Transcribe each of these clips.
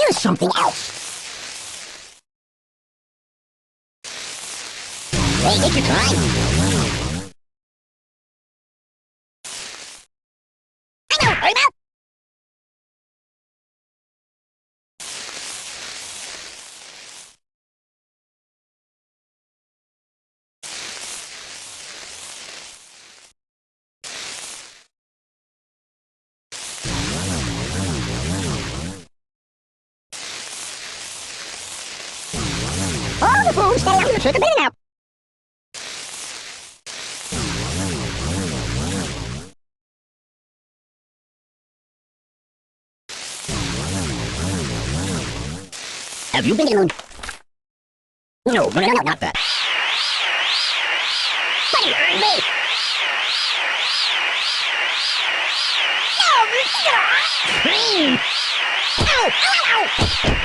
Here's something else. Hey, take your time. I know, hurry up. All the food, stay out of the trick a minute now. Have you been in? No, not that. Buddy, me. No, ow, ow,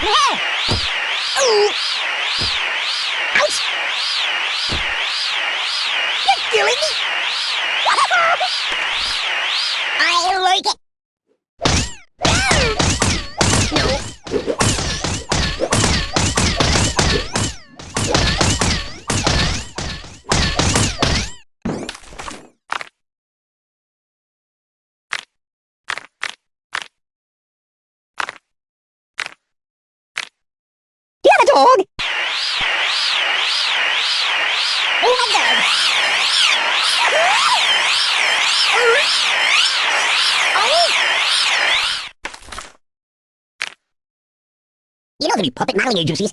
ow. Ooh. Ouch. You're killing me. I like it. No. Dog. Oh my God. You know the new puppet modeling agencies.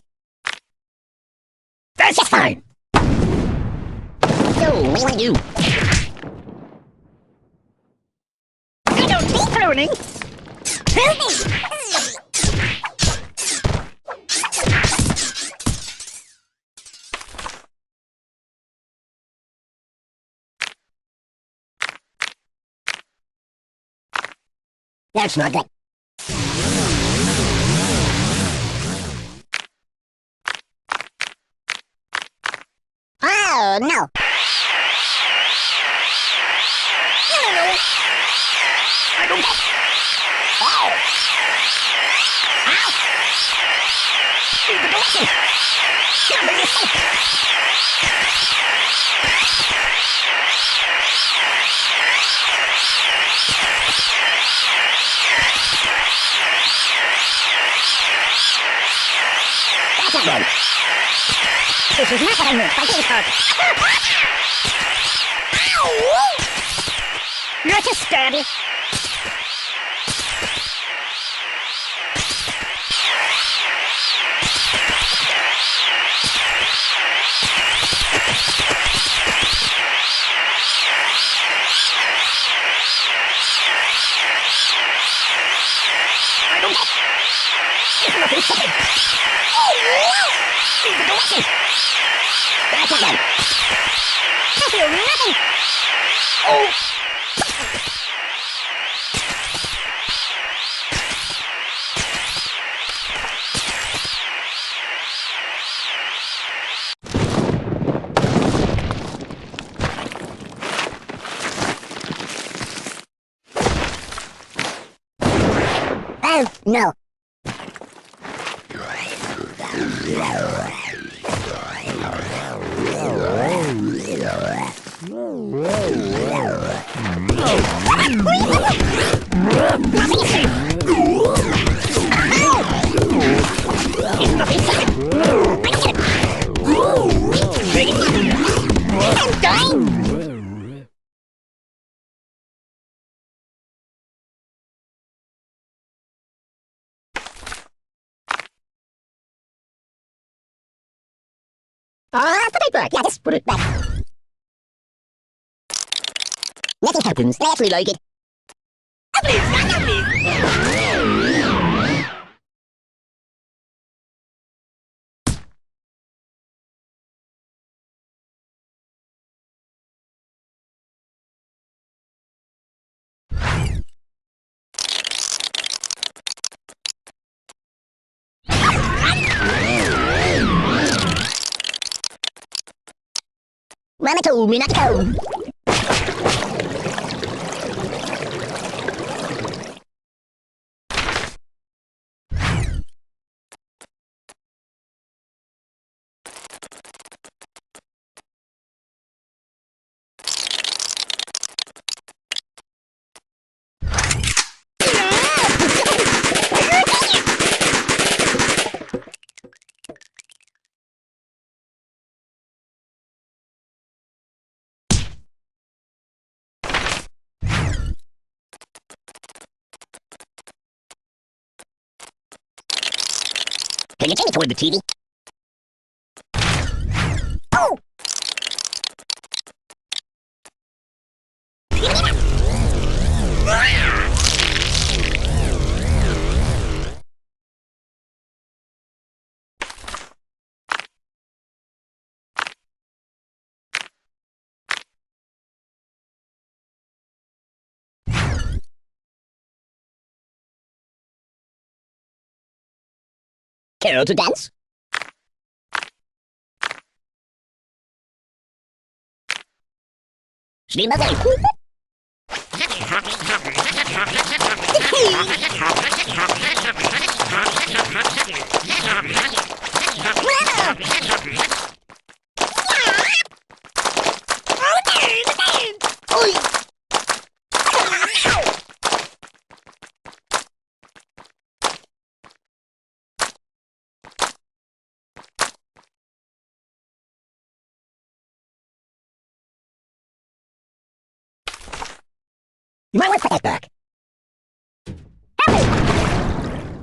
That's just fine. So, what do you want to do? I don't think pruning. That's not good. Oh, no. No. I don't get. Oh. Ow. Read the directions. Now bring this safe. That's not good. This is not what I meant by getting hurt. Ow! Not to stab you. I don't get. It's nothing second. Read the directions. That's not good. I feel nothing. Oh. Oh, no. I'm dying. The paper. Yeah, just put it back. Nothing happens. I actually like it. Oh, please, not please. Mama told me not to go. Can you take it toward the TV? Oh! Carol to dance? Ślimazel! You might want to put that back.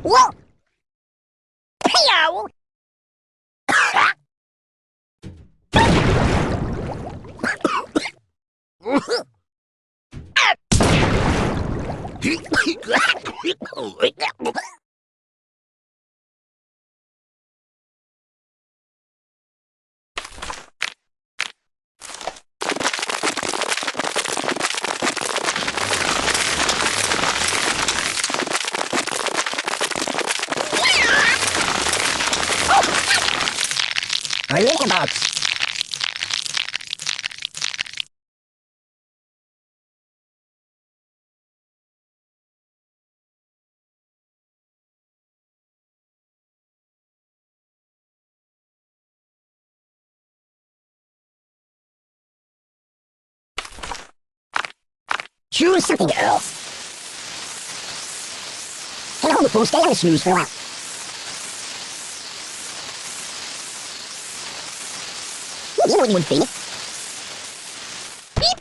Whoa! Hey-o! A little box. Choose something else. Can I hold the phone? Stay on the snooze for a while. You know when you wouldn't feed it. Beep!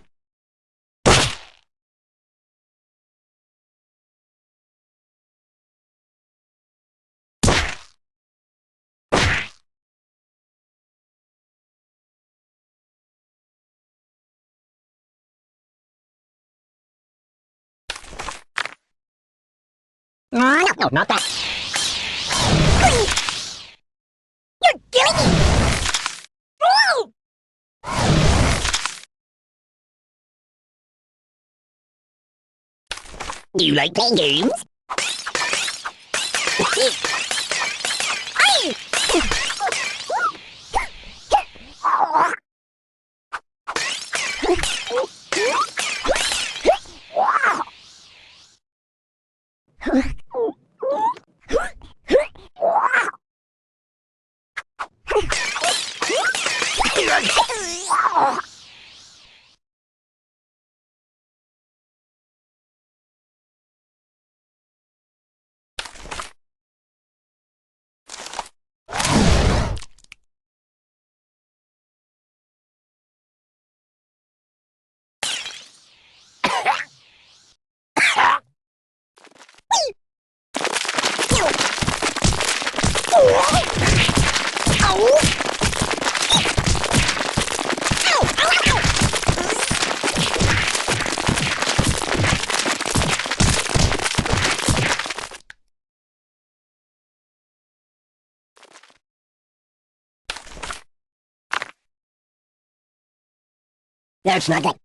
No, not that. You're killing me! Whoa! Do you like playing games? That's not good.